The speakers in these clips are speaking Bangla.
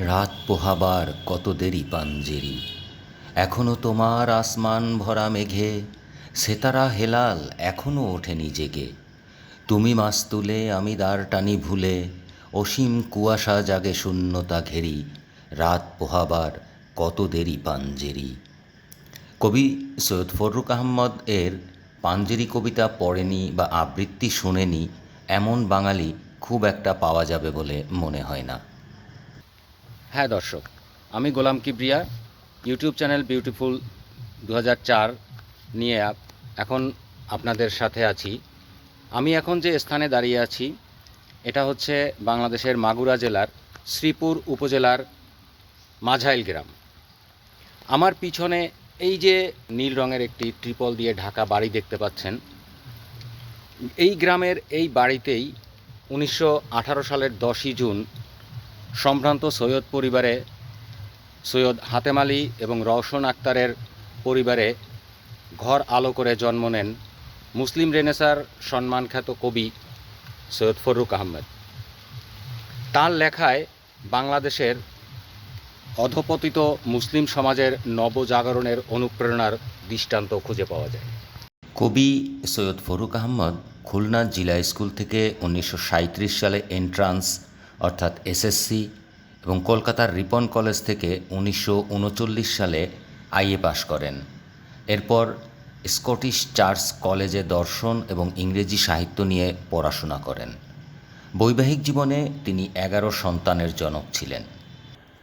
রাত পোহাবার কত দেরি পাঞ্জেরি, এখনো তোমার আসমান ভরা মেঘে সেতারা হেলাল এখনো ওঠেনি জেগে। তুমি মাস তুলে আমি দ্বার টানি ভুলে, অসীম কুয়াশা জাগে শূন্যতা ঘেরি, রাত পোহাবার কত দেরি পাঞ্জেরি। কবি সৈয়দ ফররুখ আহমদ এর পাঞ্জেরি কবিতা পড়েনি বা আবৃত্তি শোনেনি এমন বাঙালি খুব একটা পাওয়া যাবে বলে মনে হয় না। হ্যাঁ দর্শক, আমি গোলাম কিবরিয়া, ইউটিউব চ্যানেল বিউটিফুল 2004 নিয়ে এখন আপনাদের সাথে আছি। আমি এখন যে স্থানে দাঁড়িয়ে আছি এটা হচ্ছে বাংলাদেশের মাগুরা জেলার শ্রীপুর উপজেলার মাঝাইল গ্রাম। আমার পিছনে এই যে নীল রঙের একটি ট্রিপল দিয়ে ঢাকা বাড়ি দেখতে পাচ্ছেন, এই গ্রামের এই বাড়িতেই 1918 সালের 10ই জুন সম্ভ্রান্ত সৈয়দ পরিবারে সৈয়দ হাতেম আলী এবং রওশন আক্তারের পরিবারে ঘর আলো করে জন্ম নেন মুসলিম রেনেসার সম্মানখ্যাত কবি সৈয়দ ফররুখ আহমেদ। তার লেখায় বাংলাদেশের অধপতিত মুসলিম সমাজের নবজাগরণের অনুপ্রেরণার দৃষ্টান্ত খুঁজে পাওয়া যায়। কবি সৈয়দ ফররুখ আহমদ খুলনা জিলা স্কুল থেকে 1937 সালে এন্ট্রান্স অর্থাৎ এসএসসি এবং কলকাতার রিপন কলেজ থেকে 1939 সালে আইএ পাশ করেন। এরপর স্কটিশ চার্চ কলেজে দর্শন এবং ইংরেজি সাহিত্য নিয়ে পড়াশোনা করেন। বৈবাহিক জীবনে তিনি 11 সন্তানের জনক ছিলেন।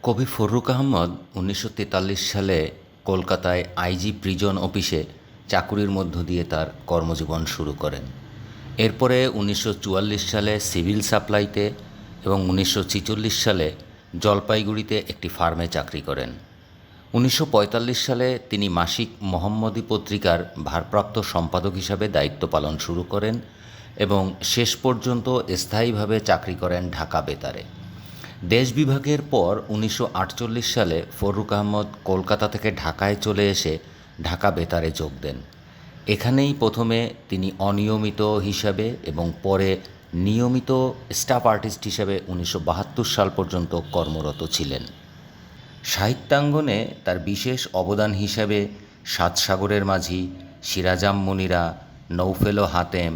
কবি ফররুখ আহমদ 1943 সালে কলকাতায় আইজি প্রিজন অফিসে চাকুরির মধ্য দিয়ে তার কর্মজীবন শুরু করেন। এরপরে 1944 সালে সিভিল সাপ্লাইতে এবং 1946 সালে জলপাইগুড়িতে একটি ফার্মে চাকরি করেন। 1945 সালে তিনি মাসিক মোহাম্মদী পত্রিকার ভারপ্রাপ্ত সম্পাদক হিসাবে দায়িত্ব পালন শুরু করেন এবং শেষ পর্যন্ত স্থায়ীভাবে চাকরি করেন ঢাকা বেতারে। দেশ বিভাগের পর 1948 সালে ফররুখ আহমদ কলকাতা থেকে ঢাকায় চলে এসে ঢাকা বেতারে যোগ দেন। এখানেই প্রথমে তিনি অনিয়মিত হিসাবে এবং পরে নিয়মিত স্টাফ আর্টিস্ট হিসাবে 1972 সাল পর্যন্ত কর্মরত ছিলেন। সাহিত্যাঙ্গনে তার বিশেষ অবদান হিসাবে সাত সাগরের মাঝি, সিরাজাম মুনিরা, নৌফেল হাতেম,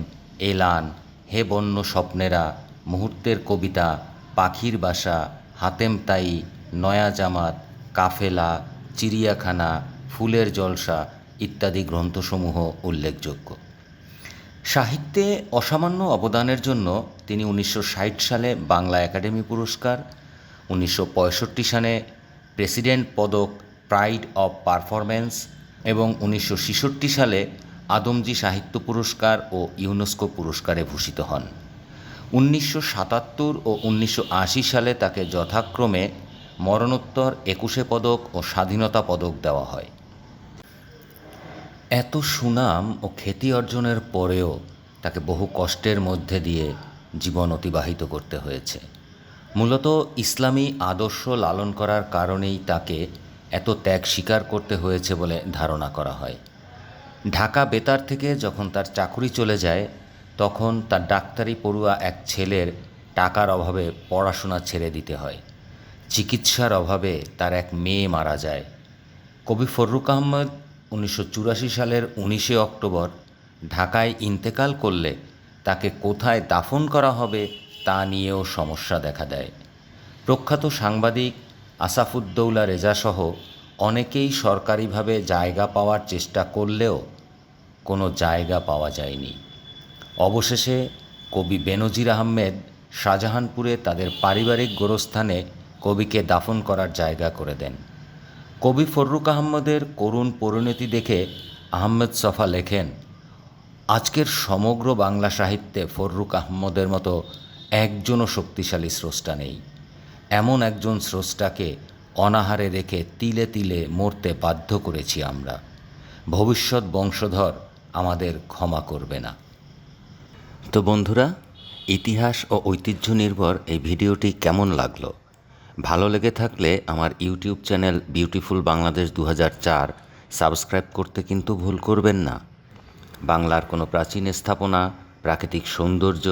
এলান, হে বন্য স্বপ্নেরা, মুহূর্তের কবিতা, পাখির বাসা, হাতেম তাই, নয়া জামাত, কাফেলা, চিড়িয়াখানা, ফুলের জলসা ইত্যাদি গ্রন্থসমূহ উল্লেখযোগ্য। সাহিত্যে অসামান্য অবদানের জন্য তিনি 1960 সালে বাংলা একাডেমি পুরস্কার, 1965 সালে প্রেসিডেন্ট পদক প্রাইড অব পারফরম্যান্স এবং 1966 সালে আদমজী সাহিত্য পুরস্কার ও ইউনেস্কো পুরস্কারে ভূষিত হন। 1977 ও 1980 সালে তাকে যথাক্রমে মরণোত্তর 21 পদক ও স্বাধীনতা পদক দেওয়া হয়। এত সুনাম ও খ্যাতি অর্জনের পরেও তাকে বহু কষ্টের মধ্যে দিয়ে জীবন অতিবাহিত করতে হয়েছে। মূলত ইসলামী আদর্শ লালন করার কারণেই তাকে এত ত্যাগ স্বীকার করতে হয়েছে বলে ধারণা করা হয়। ঢাকা বেতার থেকে যখন তার চাকরি চলে যায় তখন তার ডাক্তারি পড়ুয়া এক ছেলের টাকার অভাবে পড়াশোনা ছেড়ে দিতে হয়। চিকিৎসার অভাবে তার এক মেয়ে মারা যায়। কবি ফররুখ আহমদ 1984 সালের 19 অক্টোবর ঢাকায় ইন্তেকাল করলে তাকে কোথায় দাফন করা হবে তা নিয়েও সমস্যা দেখা দেয়। প্রখ্যাত সাংবাদিক আসাফুদ্দৌলা রেজাসহ অনেকেই সরকারিভাবে জায়গা পাওয়ার চেষ্টা করলেও কোনো জায়গা পাওয়া যায়নি। অবশেষে কবি বেনজির আহমেদ শাহজাহানপুরে তাদের পারিবারিক গোরস্থানে কবিকে দাফন করার জায়গা করে দেন। কবি ফররুখ আহমদের করুণ পরিণতি দেখে আহমেদ ছফা লেখেন, আজকের সমগ্র বাংলা সাহিত্যে ফররুখ আহমদের মতো একজনও শক্তিশালী স্রষ্টা নেই। এমন একজন স্রষ্টাকে অনাহারে রেখে তিলে তিলে মরতে বাধ্য করেছি আমরা। ভবিষ্যৎ বংশধর আমাদের ক্ষমা করবে না। তো বন্ধুরা, ইতিহাস ও ঐতিহ্য নির্ভর এই ভিডিওটি কেমন লাগলো? ভালো লেগে থাকলে আমার YouTube channel beautiful Bangladesh 2004 subscribe করতে কিন্তু ভুল করবেন না। বাংলার কোনো প্রাচীন স্থাপনা, প্রাকৃতিক সৌন্দর্য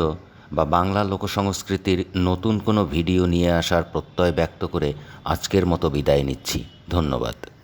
বা বাংলা লোকসংস্কৃতির নতুন কোনো ভিডিও নিয়ে আসার প্রত্যয় ব্যক্ত করে আজকের মতো বিদায় নিচ্ছি। ধন্যবাদ।